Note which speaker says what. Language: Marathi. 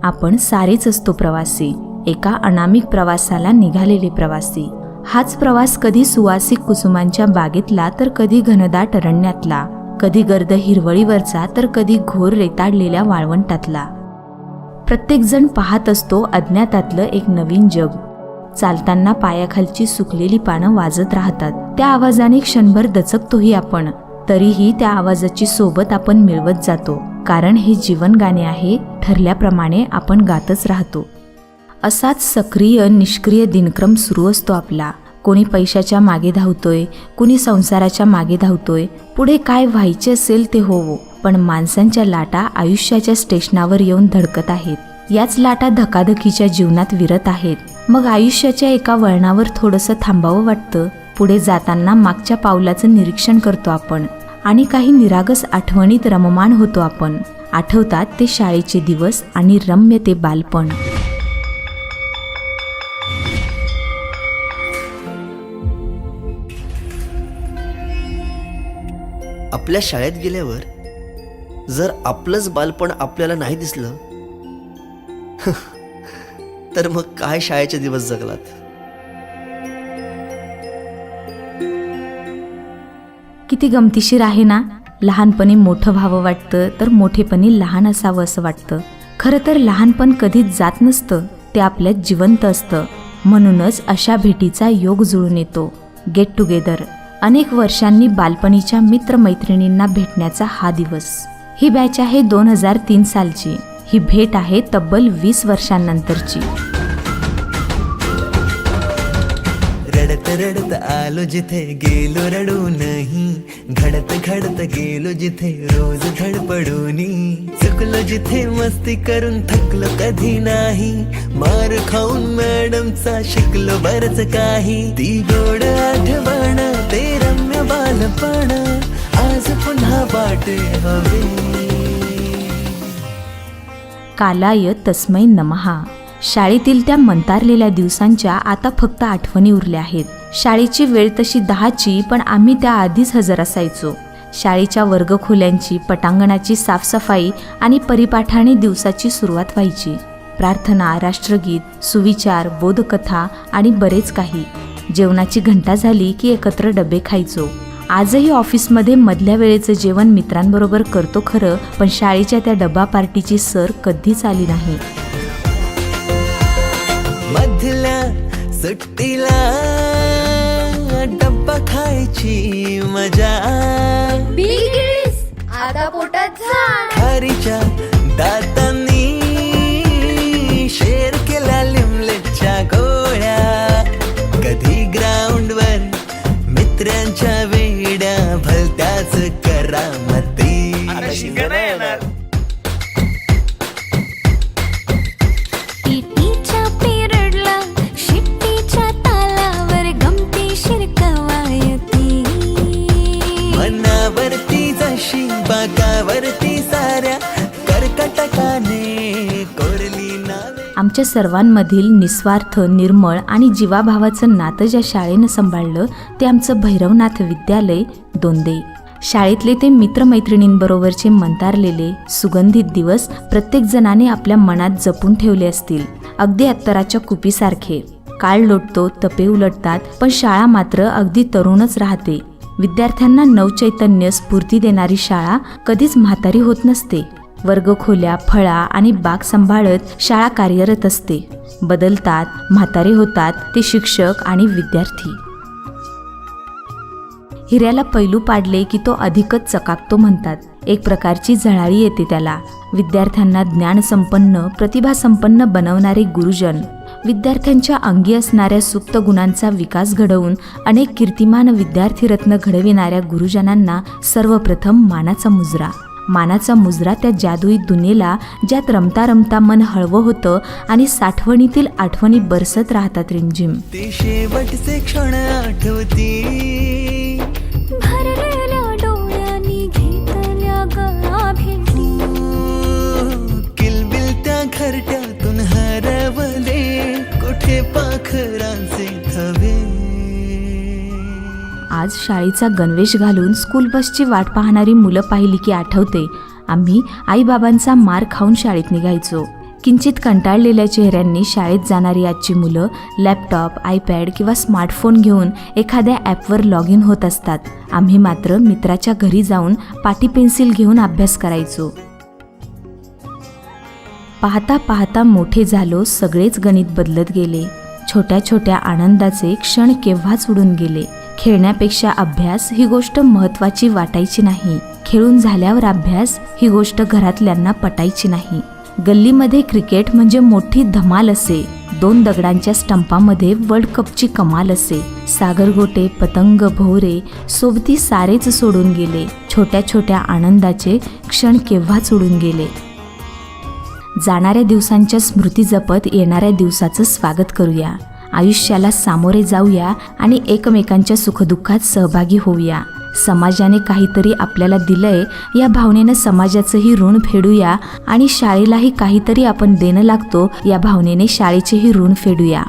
Speaker 1: आपण सारेच असतो प्रवासी, एका अनामिक प्रवासाला निघालेले प्रवासी. हाच प्रवास कधी सुवासिक कुसुमांच्या बागेतला तर कधी घनदाट अरण्यातला, कधी गर्द हिरवळीवरचा तर कधी घोर रेताडलेल्या वाळवंटातला. प्रत्येकजण पाहत असतो अज्ञातातलं एक नवीन जग. चालताना पायाखालची सुकलेली पानं वाजत राहतात. त्या आवाजाने क्षणभर दचकतोही आपण, तरीही त्या आवाजाची सोबत आपण मिळवत जातो, कारण हे जीवन गाणे आहे. ठरल्याप्रमाणे आपण गातच राहतो. असाच सक्रिय निष्क्रिय दिनक्रम सुरू असतो आपला. कोणी पैशाच्या मागे धावतोय, कोणी संसाराच्या मागे धावतोय. पुढे काय व्हायचे असेल ते होवो, पण माणसांच्या लाटा आयुष्याच्या स्टेशनावर येऊन धडकत आहेत. याच लाटा धकाधकीच्या जीवनात विरत आहेत. मग आयुष्याच्या एका वळणावर थोडंसं थांबावं वाटतं. पुढे जाताना मागच्या पावलाचं निरीक्षण करतो आपण आणि काही निरागस आठवणीत रममाण होतो आपण. आठवतात ते शाळेचे दिवस आणि रम्य ते बालपण.
Speaker 2: आपल्या शाळेत गेल्यावर जर आपलंच बालपण आपल्याला नाही दिसलं तर मग काय शाळेचे दिवस जगलात.
Speaker 1: किती गमतीशीर आहे ना. लहानपणी मोठं व्हावं वाटतं तर मोठेपणी लहान असावं असं वाटतं. खरं तर लहानपण कधीच जात नसतं, ते आपल्यात जिवंत असतं. म्हणूनच अशा भेटीचा योग जुळून येतो, गेट टुगेदर. अनेक वर्षांनी बालपणीच्या मित्रमैत्रिणींना भेटण्याचा हा दिवस. ही बॅच आहे 2003 सालची. ही भेट आहे तब्बल 20 वर्षांनंतरची.
Speaker 3: रडत रडत आलो जिथे गेलो रडू नाही, घडत घडत गेलो जिथे रोज धडपडूनी, चुकलो जिथे मस्ती करून थकलो कधी नाही, मार खाऊन मॅडमचा शिकलो बरच काही. ती गोड आठवण ते रम्य बालपण आज पुन्हा वाटे हवे.
Speaker 1: कालाय तस्मै नमहा. शाळेतील त्या मंतारलेल्या दिवसांच्या आता फक्त आठवणी उरल्या आहेत. शाळेची वेळ तशी 10ची, पण आम्ही त्या आधीच हजर असायचो. शाळेच्या वर्गखोल्यांची, पटांगणाची साफसफाई आणि परिपाठाने दिवसाची सुरुवात व्हायची. प्रार्थना, राष्ट्रगीत, सुविचार, बोधकथा आणि बरेच काही. जेवणाची घंटा झाली की एकत्र डबे खायचो. आजही ऑफिसमध्ये मधल्या वेळेचं जेवण मित्रांबरोबर करतो खरं, पण शाळेच्या त्या डबा पार्टीची सर कधीच आली नाही.
Speaker 3: मधल्या सुट्टीला डब्बा खायची मजा,
Speaker 4: आता पोटात झाड,
Speaker 3: खारीच्या दातांनी शेर केल्या लिमलेटच्या गोळ्या, कधी ग्राउंडवर मित्रांच्या वेड्या भलत्याच करामती.
Speaker 4: पीटीच्या पिरियडला शिट्टीच्या तालावर गमतीशीर कवायती,
Speaker 3: मनावरती जशी बागावरती साऱ्या कर्कटकाने कोरली नावे.
Speaker 1: आमच्या सर्वांमधील निस्वार्थ, निर्मळ आणि जीवाभावाचं नातं ज्या शाळेनं सांभाळलं ते आमचं भैरवनाथ विद्यालय दोंदे. शाळेतले ते मित्रमैत्रिणींबरोबरचे मंतारलेले सुगंधित दिवस प्रत्येक जणाने आपल्या मनात जपून ठेवले असतील, अगदी अत्तराच्या कुपीसारखे. काळ लोटतो, तपे उलटतात, पण शाळा मात्र अगदी तरुणच राहते. विद्यार्थ्यांना नवचैतन्य, स्फूर्ती देणारी शाळा कधीच म्हातारी होत नसते. वर्गखोल्या, फळा आणि बाग सांभाळत शाळा कार्यरत असते. बदलतात, म्हातारे होतात ते शिक्षक आणि विद्यार्थी. हिऱ्याला पैलू पाडले की तो अधिकच चकाकतो म्हणतात. एक प्रकारची झळाळी येते त्याला. विद्यार्थ्यांना ज्ञानसंपन्न, प्रतिभासंपन्न बनवणारे गुरुजन, विद्यार्थ्यांच्या अंगी असणाऱ्या सुप्त गुणांचा विकास घडवून अनेक कीर्तिमान विद्यार्थीरत्न घडविणाऱ्या गुरुजनांना सर्वप्रथम मानाचा मुजरा. मानाचा मुजरा त्या जादुई दुनियेला, ज्यात रमता रमता मन हळवं होतं आणि साठवणीतील आठवणी बरसत राहतात रिमझिम.
Speaker 3: ते शेवटचे क्षण आठवती,
Speaker 4: भरलेल्या डोळ्यांनी घेतल्या गळा भेटी,
Speaker 3: किलबिल त्या घरट्यातून हरवले कुठे पाखरांचे थवे.
Speaker 1: आज शाळेचा गणवेश घालून स्कूल बसची वाट पाहणारी मुलं पाहिली की आठवते, आम्ही आईबाबांचा मार खाऊन शाळेत निघायचो. किंचित कंटाळलेल्या चेहऱ्यांनी शाळेत जाणारी आजची मुलं लॅपटॉप, आयपॅड किंवा स्मार्टफोन घेऊन एखाद्या ॲपवर लॉग इन होत असतात. आम्ही मात्र मित्राच्या घरी जाऊन पाटी पेन्सिल घेऊन अभ्यास करायचो. पाहता पाहता मोठे झालो, सगळेच गणित बदलत गेले. छोट्या छोट्या आनंदाचे क्षण केव्हाच उडून गेले. खेळण्यापेक्षा अभ्यास ही गोष्ट महत्त्वाची वाटायची नाही. खेळून झाल्यावर अभ्यास ही गोष्ट घरातल्यांना पटायची नाही. गल्लीमध्ये क्रिकेट म्हणजे मोठी धमाल असे. 2 दगडांच्या स्टंपामध्ये वर्ल्ड कपची कमाल असे. सागरगोटे, पतंग, भोवरे सोबती सारेच सोडून गेले. छोट्या छोट्या आनंदाचे क्षण केव्हाच उडून गेले. जाणाऱ्या दिवसांच्या स्मृती जपत येणाऱ्या दिवसाचं स्वागत करूया. आयुष्याला सामोरे जाऊया आणि एकमेकांच्या सुखदुःखात सहभागी होऊया. समाजाने काहीतरी आपल्याला दिलंय या भावनेनं समाजाचंही ऋण फेडूया आणि शाळेलाही काहीतरी आपण देणं लागतो या भावनेने शाळेचेही ऋण फेडूया.